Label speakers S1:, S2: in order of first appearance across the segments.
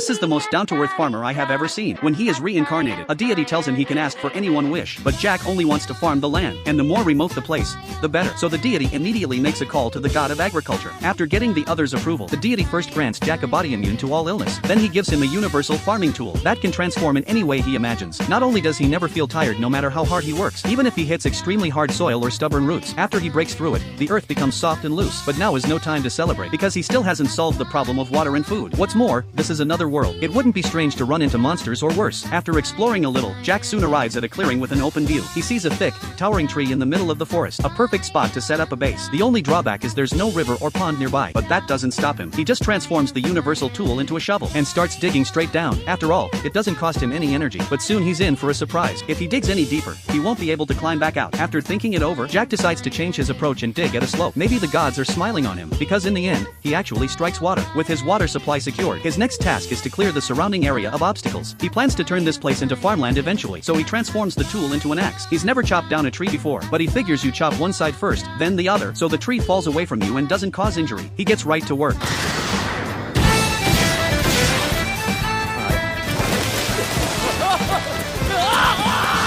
S1: This is the most down-to-earth farmer I have ever seen. When he is reincarnated, a deity tells him he can ask for any one wish, but Jack only wants to farm the land, and the more remote the place, the better. So the deity immediately makes a call to the god of agriculture. After getting the other's approval, the deity first grants Jack a body immune to all illness. Then he gives him a universal farming tool that can transform in any way he imagines. Not only does he never feel tired no matter how hard he works, even if he hits extremely hard soil or stubborn roots. After he breaks through it, the earth becomes soft and loose. But now is no time to celebrate, because he still hasn't solved the problem of water and food. What's more, this is another world. It wouldn't be strange to run into monsters or worse. After exploring a little, Jack soon arrives at a clearing with an open view. He sees a thick, towering tree in the middle of the forest, a perfect spot to set up a base. The only drawback is there's no river or pond nearby, but that doesn't stop him. He just transforms the universal tool into a shovel and starts digging straight down. After all, it doesn't cost him any energy, but soon he's in for a surprise. If he digs any deeper, he won't be able to climb back out. After thinking it over, Jack decides to change his approach and dig at a slope. Maybe the gods are smiling on him, because in the end, he actually strikes water. With his water supply secured, his next task is to clear the surrounding area of obstacles. He plans to turn this place into farmland eventually, so he transforms the tool into an axe. He's never chopped down a tree before, but he figures you chop one side first, then the other, so the tree falls away from you and doesn't cause injury. He gets right to work.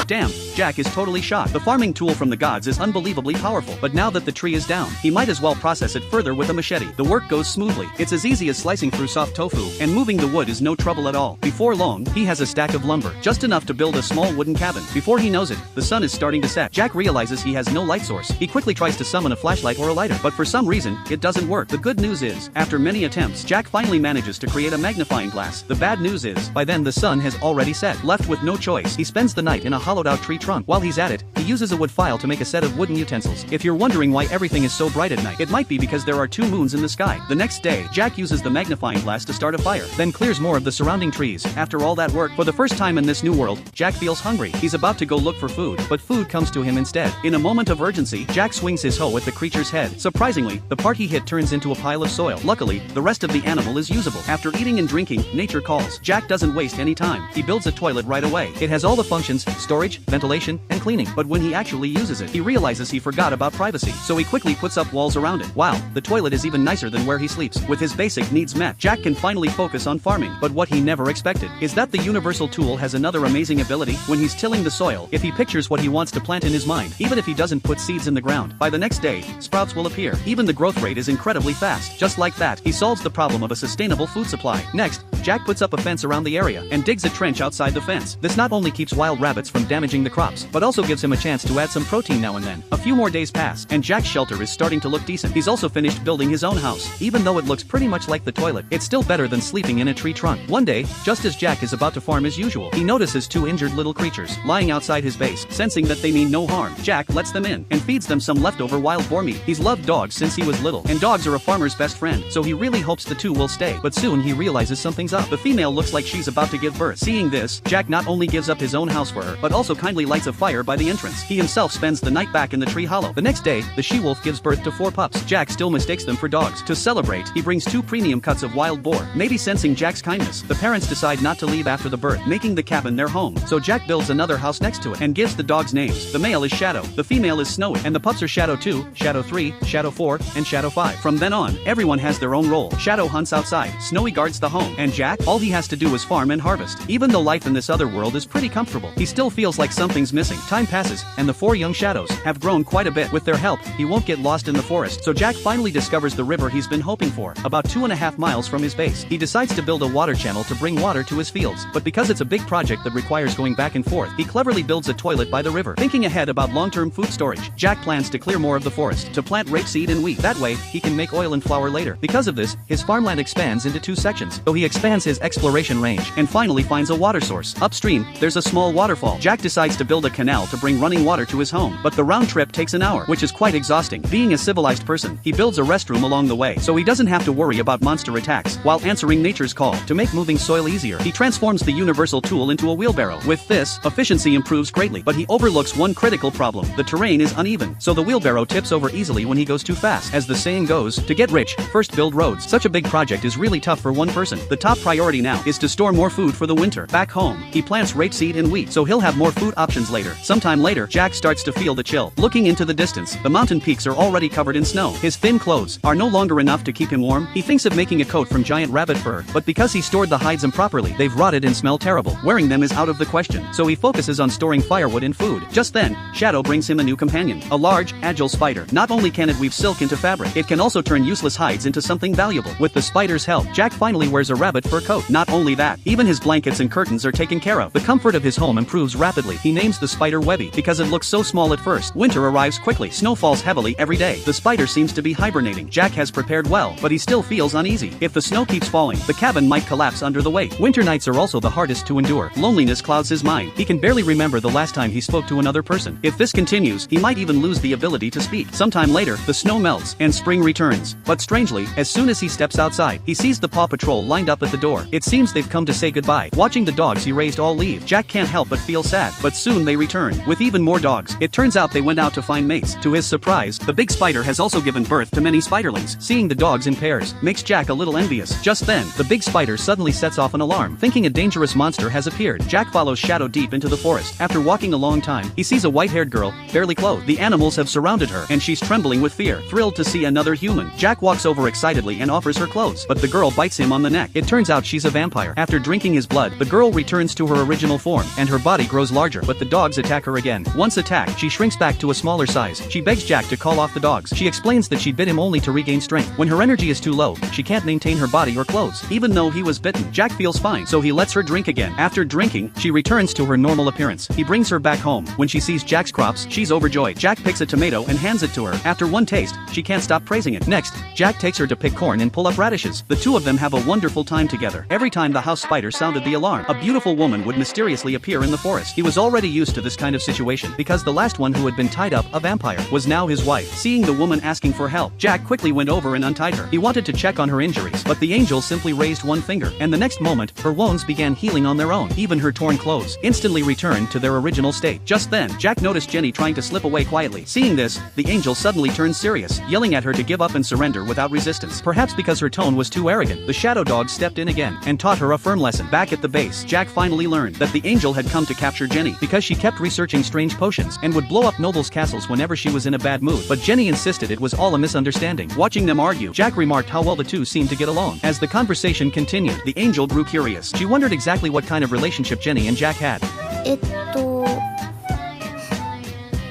S1: Damn, Jack is totally shocked. The farming tool from the gods is unbelievably powerful, but now that the tree is down, he might as well process it further with a machete. The work goes smoothly. It's as easy as slicing through soft tofu, and moving the wood is no trouble at all. Before long, he has a stack of lumber, just enough to build a small wooden cabin. Before he knows it, the sun is starting to set. Jack realizes he has no light source. He quickly tries to summon a flashlight or a lighter, but for some reason, it doesn't work. The good news is, after many attempts, Jack finally manages to create a magnifying glass. The bad news is, by then the sun has already set. Left with no choice, he spends the night in a hollowed-out tree trunk. While he's at it, he uses a wood file to make a set of wooden utensils. If you're wondering why everything is so bright at night, it might be because there are 2 moons in the sky. The next day, Jack uses the magnifying glass to start a fire, then clears more of the surrounding trees. After all that work, for the first time in this new world, Jack feels hungry. He's about to go look for food, but food comes to him instead. In a moment of urgency, Jack swings his hoe at the creature's head. Surprisingly, the part he hit turns into a pile of soil. Luckily, the rest of the animal is usable. After eating and drinking, nature calls. Jack doesn't waste any time. He builds a toilet right away. It has all the functions: storage, ventilation, and cleaning. But when he actually uses it, he realizes he forgot about privacy, so he quickly puts up walls around it. Wow, the toilet is even nicer than where he sleeps. With his basic needs met, Jack can finally focus on farming. But what he never expected is that the universal tool has another amazing ability. When he's tilling the soil, if he pictures what he wants to plant in his mind, even if he doesn't put seeds in the ground, by the next day, sprouts will appear. Even the growth rate is incredibly fast. Just like that, he solves the problem of a sustainable food supply. Next, Jack puts up a fence around the area and digs a trench outside the fence. This not only keeps wild rabbits from damaging the crops, but also gives him a chance to add some protein now and then. A few more days pass, and Jack's shelter is starting to look decent. He's also finished building his own house. Even though it looks pretty much like the toilet, it's still better than sleeping in a tree trunk. One day, just as Jack is about to farm as usual, he notices 2 injured little creatures lying outside his base. Sensing that they mean no harm, Jack lets them in and feeds them some leftover wild boar meat. He's loved dogs since he was little, and dogs are a farmer's best friend, so he really hopes the 2 will stay. But soon he realizes something's up. The female looks like she's about to give birth. Seeing this, Jack not only gives up his own house for her, but also kindly lights a fire by the entrance. He himself spends the night back in the tree hollow. The next day, the she-wolf gives birth to 4 pups. Jack still mistakes them for dogs. To celebrate, he brings 2 premium cuts of wild boar. Maybe sensing Jack's kindness, the parents decide not to leave after the birth, making the cabin their home. So Jack builds another house next to it and gives the dogs names. The male is Shadow, the female is Snowy, and the pups are Shadow 2, Shadow 3, Shadow 4, and Shadow 5. From then on, everyone has their own role. Shadow hunts outside, Snowy guards the home, and Jack, all he has to do is farm and harvest. Even though life in this other world is pretty comfortable, he still feels like something's missing. Time passes, and the 4 young shadows have grown quite a bit. With their help, he won't get lost in the forest, so Jack finally discovers the river he's been hoping for, about 2.5 miles from his base. He decides to build a water channel to bring water to his fields, but because it's a big project that requires going back and forth, he cleverly builds a toilet by the river. Thinking ahead about long-term food storage, Jack plans to clear more of the forest, to plant rapeseed and wheat. That way, he can make oil and flour later. Because of this, his farmland expands into 2 sections, so he expands his exploration range, and finally finds a water source. Upstream, there's a small waterfall. Jack decides to build a canal to bring running water to his home, but the round trip takes an hour, which is quite exhausting. Being a civilized person, he builds a restroom along the way, so he doesn't have to worry about monster attacks, while answering nature's call. To make moving soil easier, he transforms the universal tool into a wheelbarrow. With this, efficiency improves greatly, but he overlooks one critical problem: the terrain is uneven, so the wheelbarrow tips over easily when he goes too fast. As the saying goes, to get rich, first build roads. Such a big project is really tough for one person. The top priority now is to store more food for the winter. Back home, he plants rapeseed and wheat so he'll have more food options later. Sometime later, Jack starts to feel the chill. Looking into the distance, the mountain peaks are already covered in snow. His thin clothes are no longer enough to keep him warm. He thinks of making a coat from giant rabbit fur, but because he stored the hides improperly, they've rotted and smell terrible. Wearing them is out of the question, so he focuses on storing firewood and food. Just then, Shadow brings him a new companion, a large, agile spider. Not only can it weave silk into fabric, it can also turn useless hides into something valuable. With the spider's help, Jack finally wears a rabbit fur coat. Not only that, even his blankets and curtains are taken care of. The comfort of his home improves rapidly. He names the spider Webby because it looks so small at first. Winter arrives quickly. Snow falls heavily every day. The spider seems to be hibernating. Jack has prepared well, but he still feels uneasy. If the snow keeps falling, the cabin might collapse under the weight. Winter nights are also the hardest to endure. Loneliness clouds his mind. He can barely remember the last time he spoke to another person. If this continues, he might even lose the ability to speak. Sometime later, the snow melts, and spring returns. But strangely, as soon as he steps outside, he sees the Paw Patrol lined up at the door. It seems they've come to say goodbye. Watching the dogs he raised all leave, Jack can't help but feel sad. But soon they return, with even more dogs. It turns out they went out to find mates. To his surprise, the big spider has also given birth to many spiderlings. Seeing the dogs in pairs makes Jack a little envious. Just then, the big spider suddenly sets off an alarm. Thinking a dangerous monster has appeared, Jack follows Shadow deep into the forest. After walking a long time, he sees a white-haired girl, barely clothed. The animals have surrounded her, and she's trembling with fear. Thrilled to see another human, Jack walks over excitedly and offers her clothes, but the girl bites him on the neck. It turns out she's a vampire. After drinking his blood, the girl returns to her original form, and her body grows larger, but the dogs attack her again. Once attacked, she shrinks back to a smaller size. She begs Jack to call off the dogs. She explains that she bit him only to regain strength. When her energy is too low, she can't maintain her body or clothes. Even though he was bitten, Jack feels fine, so he lets her drink again. After drinking, she returns to her normal appearance. He brings her back home. When she sees Jack's crops, she's overjoyed. Jack picks a tomato and hands it to her. After one taste, she can't stop praising it. Next, Jack takes her to pick corn and pull up radishes. The two of them have a wonderful time together. Every time the house spider sounded the alarm, a beautiful woman would mysteriously appear in the forest. He was already used to this kind of situation because the last one who had been tied up, a vampire, was now his wife. Seeing the woman asking for help, Jack quickly went over and untied her. He wanted to check on her injuries, but the angel simply raised one finger, and the next moment, her wounds began healing on their own. Even her torn clothes instantly returned to their original state. Just then, Jack noticed Jenny trying to slip away quietly. Seeing this, the angel suddenly turns serious, yelling at her to give up and surrender without resistance. Perhaps because her tone was too arrogant, the shadow dog stepped in again and taught her a firm lesson. Back at the base, Jack finally learned that the angel had come to capture Jenny because she kept researching strange potions and would blow up nobles' castles whenever she was in a bad mood. But Jenny insisted it was all a misunderstanding. Watching them argue, Jack remarked how well the two seemed to get along. As the conversation continued, the angel grew curious. She wondered exactly what kind of relationship Jenny and Jack had.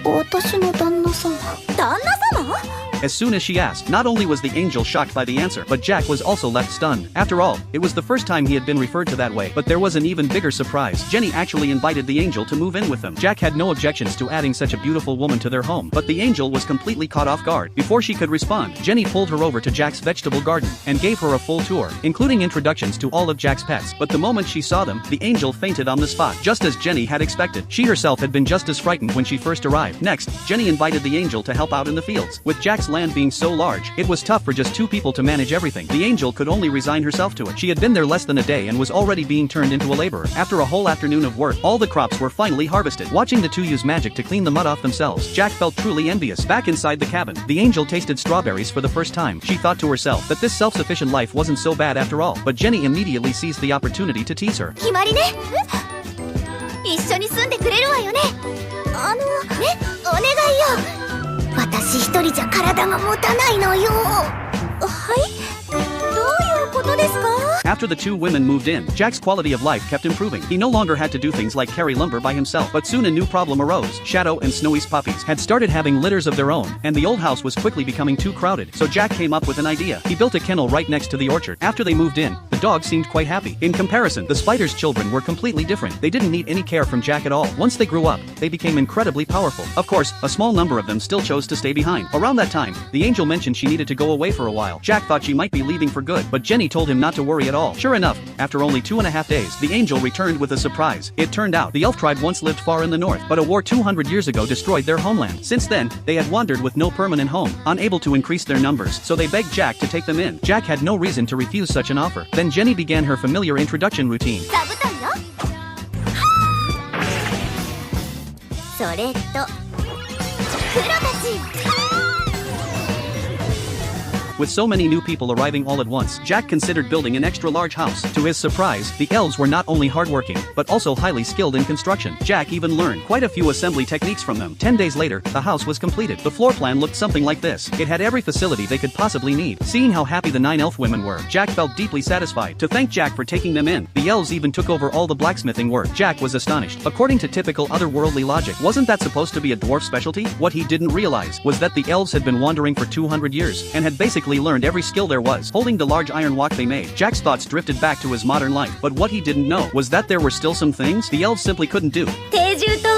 S2: 私の旦那様。旦那様？
S1: As soon as she asked, not only was the angel shocked by the answer, but Jack was also left stunned. After all, it was the first time he had been referred to that way. But there was an even bigger surprise. Jenny actually invited the angel to move in with them. Jack had no objections to adding such a beautiful woman to their home, but the angel was completely caught off guard. Before she could respond, Jenny pulled her over to Jack's vegetable garden and gave her a full tour, including introductions to all of Jack's pets. But the moment she saw them, the angel fainted on the spot, just as Jenny had expected. She herself had been just as frightened when she first arrived. Next, Jenny invited the angel to help out in the fields. With Jack's land being so large, it was tough for just two people to manage everything. The angel could only resign herself to it. She had been there less than a day and was already being turned into a laborer. After a whole afternoon of work, all the crops were finally harvested. Watching the two use magic to clean the mud off themselves, Jack felt truly envious. Back inside the cabin, the angel tasted strawberries for the first time. She thought to herself that this self-sufficient life wasn't so bad after all. But Jenny immediately seized the opportunity to tease her.
S2: 決まりね。一緒に住んでくれるわよね。ね、お願いよ。私一人じゃ体が持たないのよ。はい？どういうことですか？
S1: After the two women moved in, Jack's quality of life kept improving. He no longer had to do things like carry lumber by himself. But soon a new problem arose. Shadow and Snowy's puppies had started having litters of their own, and the old house was quickly becoming too crowded. So Jack came up with an idea. He built a kennel right next to the orchard. After they moved in, the dogs seemed quite happy. In comparison, the spider's children were completely different. They didn't need any care from Jack at all. Once they grew up, they became incredibly powerful. Of course, a small number of them still chose to stay behind. Around that time, the angel mentioned she needed to go away for a while. Jack thought she might be leaving for good, but Jenny told him not to worry at all. Sure enough, after only 2.5 days, the angel returned with a surprise. It turned out the elf tribe once lived far in the north, but a war 200 years ago destroyed their homeland. Since then, they had wandered with no permanent home, unable to increase their numbers, so they begged Jack to take them in. Jack had no reason to refuse such an offer. Then Jenny began her familiar introduction routine.
S2: 座布団よ。それとクロたち。
S1: With so many new people arriving all at once, Jack considered building an extra large house. To his surprise, the elves were not only hardworking, but also highly skilled in construction. Jack even learned quite a few assembly techniques from them. 10 days later, the house was completed. The floor plan looked something like this. It had every facility they could possibly need. Seeing how happy the 9 elf women were, Jack felt deeply satisfied. To thank Jack for taking them in, the elves even took over all the blacksmithing work. Jack was astonished. According to typical otherworldly logic, wasn't that supposed to be a dwarf specialty? What he didn't realize was that the elves had been wandering for 200 years and had basically learned every skill there was. Holding the large iron wok they made, Jack's thoughts drifted back to his modern life. But what he didn't know was that there were still some things the elves simply couldn't do.
S2: 定住と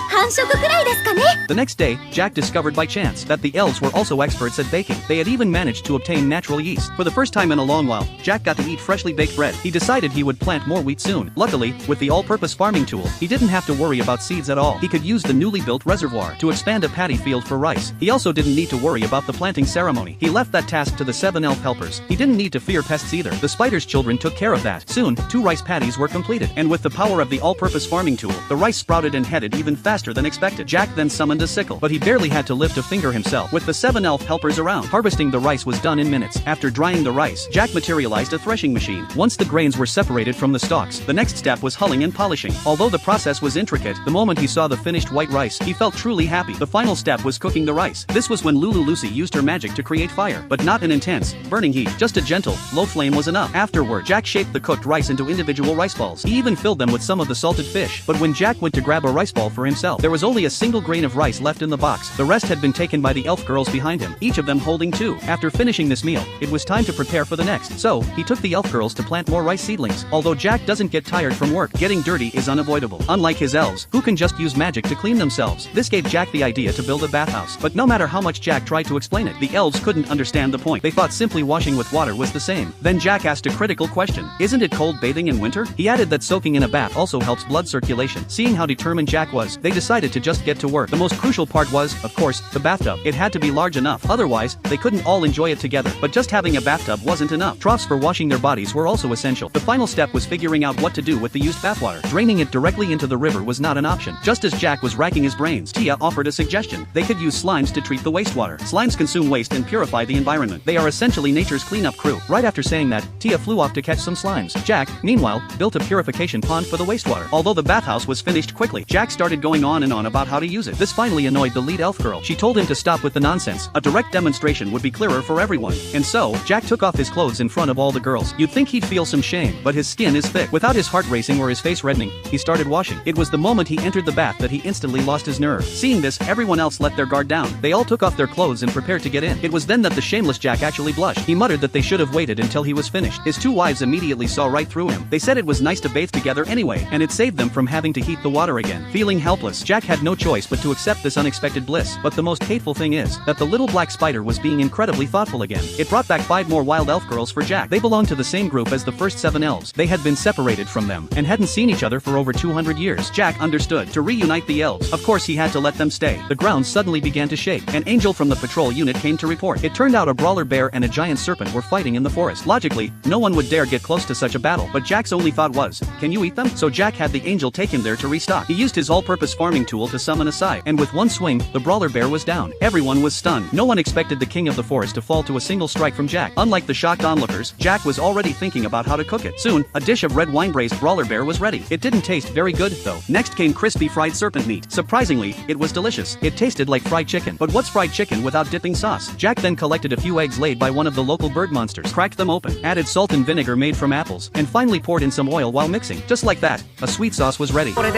S2: 繁殖くらいですかね。
S1: The next day, Jack discovered by chance that the elves were also experts at baking. They had even managed to obtain natural yeast. For the first time in a long while, Jack got to eat freshly baked bread. He decided he would plant more wheat soon. Luckily, with the all-purpose farming tool, he didn't have to worry about seeds at all. He could use the newly built reservoir to expand a paddy field for rice. He also didn't need to worry about the planting ceremony. He left that task to the 7 elf helpers. He didn't need to fear pests either. The spider's children took care of that. Soon, 2 rice paddies were completed. And with the power of the all-purpose farming tool, the rice sprouted and headed even faster than expected. Jack then summoned a sickle, but he barely had to lift a finger himself. With the 7 elf helpers around, harvesting the rice was done in minutes. After drying the rice, Jack materialized a threshing machine. Once the grains were separated from the stalks, the next step was hulling and polishing. Although the process was intricate, the moment he saw the finished white rice, he felt truly happy. The final step was cooking the rice. This was when Lulu Lucy used her magic to create fire, but not an intense, burning heat. Just a gentle, low flame was enough. Afterward, Jack shaped the cooked rice into individual rice balls. He even filled them with some of the salted fish. But when Jack went to grab a rice ball for himself, there was only a single grain of rice left in the box. The rest had been taken by the elf girls behind him, each of them holding 2. After finishing this meal, it was time to prepare for the next. So, he took the elf girls to plant more rice seedlings. Although Jack doesn't get tired from work, getting dirty is unavoidable. Unlike his elves, who can just use magic to clean themselves, this gave Jack the idea to build a bathhouse. But no matter how much Jack tried to explain it, the elves couldn't understand the point. They thought simply washing with water was the same. Then Jack asked a critical question. Isn't it cold bathing in winter? He added that soaking in a bath also helps blood circulation. Seeing how determined Jack was, they decided to just get to work. The most crucial part was, of course, the bathtub. It had to be large enough, otherwise, they couldn't all enjoy it together. But just having a bathtub wasn't enough. Troughs for washing their bodies were also essential. The final step was figuring out what to do with the used bathwater. Draining it directly into the river was not an option. Just as Jack was racking his brains, Tia offered a suggestion. They could use slimes to treat the wastewater. Slimes consume waste and purify the environment. They are essentially nature's cleanup crew. Right after saying that, Tia flew off to catch some slimes. Jack, meanwhile, built a purification pond for the wastewater. Although the bathhouse was finished quickly, Jack started going on and on about how to use it. This finally annoyed the lead elf girl. She told him to stop with the nonsense. A direct demonstration would be clearer for everyone. And so, Jack took off his clothes in front of all the girls. You'd think he'd feel some shame, but his skin is thick. Without his heart racing or his face reddening, he started washing. It was the moment he entered the bath that he instantly lost his nerve. Seeing this, everyone else let their guard down. They all took off their clothes and prepared to get in. It was then that the shameless Jack actually blushed. He muttered that they should have waited until he was finished. His 2 wives immediately saw right through him. They said it was nice to bathe together anyway, and it saved them from having to heat the water again. Feeling helpless, Jack had no choice but to accept this unexpected bliss. But the most hateful thing is that the little black spider was being incredibly thoughtful again. It brought back 5 more wild elf girls for Jack. They belonged to the same group as the first 7 elves. They had been separated from them and hadn't seen each other for over 200 years. Jack understood. To reunite the elves, of course he had to let them stay. The ground suddenly began to shake. An angel from the patrol unit came to report. It turned out a brawler bear and a giant serpent were fighting in the forest. Logically, no one would dare get close to such a battle, but Jack's only thought was, can you eat them? So Jack had the angel take him there to restock. He used his all-purpose farming tool to summon a sai, and with one swing, the brawler bear was down. Everyone was stunned. No one expected the king of the forest to fall to a single strike from Jack. Unlike the shocked onlookers, Jack was already thinking about how to cook it. Soon, a dish of red wine-braised brawler bear was ready. It didn't taste very good, though. Next came crispy fried serpent meat. Surprisingly, it was delicious. It tasted like fried chicken. But what's fried chicken without dipping sauce? Jack then collected a few eggs laid by one of the local bird monsters, cracked them open, added salt and vinegar made from apples, and finally poured in some oil while mixing. Just like that, a sweet sauce was ready.
S2: これこ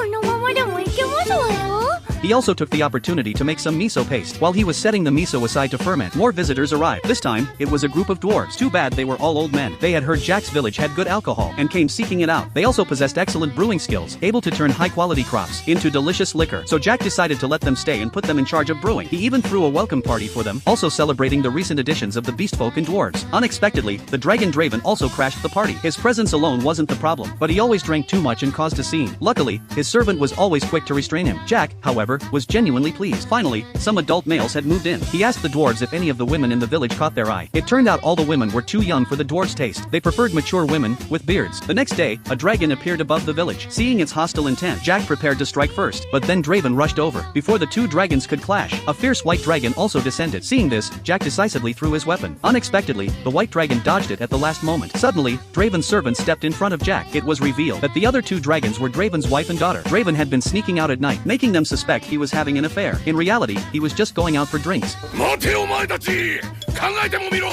S2: のままでもいけますわよ。
S1: He also took the opportunity to make some miso paste. While he was setting the miso aside to ferment, more visitors arrived. This time, it was a group of dwarves. Too bad they were all old men. They had heard Jack's village had good alcohol and came seeking it out. They also possessed excellent brewing skills, able to turn high-quality crops into delicious liquor. So Jack decided to let them stay and put them in charge of brewing. He even threw a welcome party for them, also celebrating the recent additions of the beastfolk and dwarves. Unexpectedly, the dragon Draven also crashed the party. His presence alone wasn't the problem, but he always drank too much and caused a scene. Luckily, his servant was always quick to restrain him. Jack, however, however, was genuinely pleased. Finally, some adult males had moved in. He asked the dwarves if any of the women in the village caught their eye. It turned out all the women were too young for the dwarves' taste. They preferred mature women, with beards. The next day, a dragon appeared above the village. Seeing its hostile intent, Jack prepared to strike first, but then Draven rushed over. Before the two dragons could clash, a fierce white dragon also descended. Seeing this, Jack decisively threw his weapon. Unexpectedly, the white dragon dodged it at the last moment. Suddenly, Draven's servant stepped in front of Jack. It was revealed that the other two dragons were Draven's wife and daughter. Draven had been sneaking out at night, making them suspect he was having an affair. In reality, he was just going out for drinks.
S3: 待てお前たち、考えてもみろ。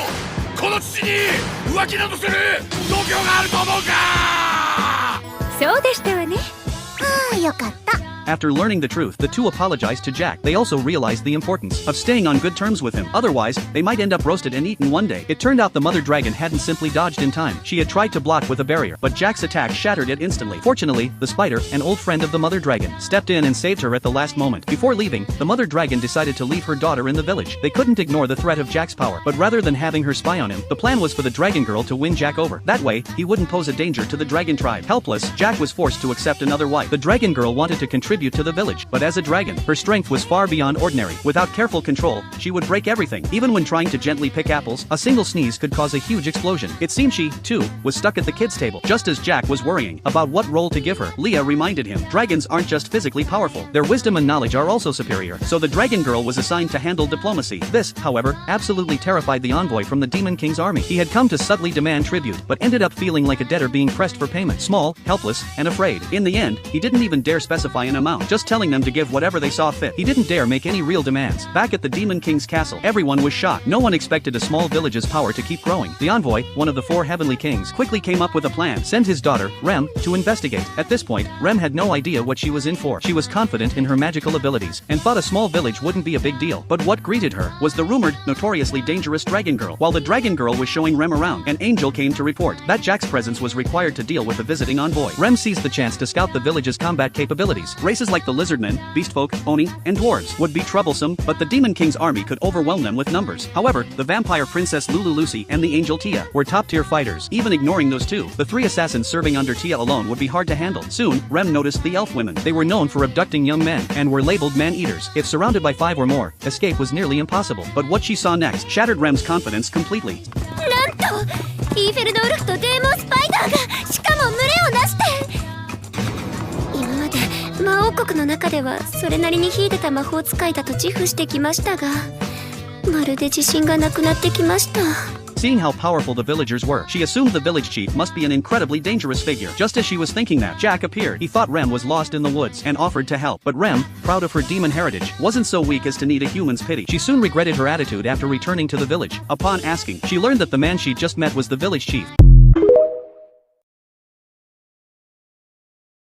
S3: この父に浮気などする度胸があると思うか。
S2: そうでしたわね。ああ、よかった。
S1: After learning the truth, the two apologized to Jack. They also realized the importance of staying on good terms with him. Otherwise, they might end up roasted and eaten one day. It turned out the mother dragon hadn't simply dodged in time. She had tried to block with a barrier, but Jack's attack shattered it instantly. Fortunately, the spider, an old friend of the mother dragon, stepped in and saved her at the last moment. Before leaving, the mother dragon decided to leave her daughter in the village. They couldn't ignore the threat of Jack's power, but rather than having her spy on him, the plan was for the dragon girl to win Jack over. That way, he wouldn't pose a danger to the dragon tribe. Helpless, Jack was forced to accept another wife. The dragon girl wanted to contribute to the village, but as a dragon, her strength was far beyond ordinary. Without careful control, she would break everything. Even when trying to gently pick apples, a single sneeze could cause a huge explosion. It seemed she, too, was stuck at the kids' table. Just as Jack was worrying about what role to give her, Leah reminded him, dragons aren't just physically powerful, their wisdom and knowledge are also superior. So the dragon girl was assigned to handle diplomacy. This, however, absolutely terrified the envoy from the Demon King's army. He had come to subtly demand tribute, but ended up feeling like a debtor being pressed for payment. Small, helpless, and afraid. In the end, he didn't even dare specify an amount, just telling them to give whatever they saw fit. He didn't dare make any real demands. Back at the Demon King's castle, everyone was shocked. No one expected a small village's power to keep growing. The envoy, one of the four heavenly kings, quickly came up with a plan. Send his daughter, Rem, to investigate. At this point, Rem had no idea what she was in for. She was confident in her magical abilities, and thought a small village wouldn't be a big deal. But what greeted her was the rumored, notoriously dangerous dragon girl. While the dragon girl was showing Rem around, an angel came to report that Jack's presence was required to deal with a visiting envoy. Rem seized the chance to scout the village's combat capabilities. Races like the lizardmen, beastfolk, oni, and dwarves would be troublesome, but the Demon King's army could overwhelm them with numbers. However, the vampire princess Lulu Lucy and the angel Tia were top-tier fighters. Even ignoring those two, the three assassins serving under Tia alone would be hard to handle. Soon, Rem noticed the elf women. They were known for abducting young men, and were labeled man-eaters. If surrounded by 5 or more, escape was nearly impossible. But what she saw next shattered Rem's confidence completely.
S2: なんとイーフェルドウルフとデーモンスパイダーがしかも群れをなして今まで魔王国の中ではそれなりに秀でた魔法使いだと自負してきましたがまるで自信がなくなってきました
S1: Seeing how powerful the villagers were, she assumed the village chief must be an incredibly dangerous figure. Just as she was thinking that, Jack appeared. He thought Rem was lost in the woods, and offered to help. But Rem, proud of her demon heritage, wasn't so weak as to need a human's pity. She soon regretted her attitude after returning to the village. Upon asking, she learned that the man she'd just met was the village chief.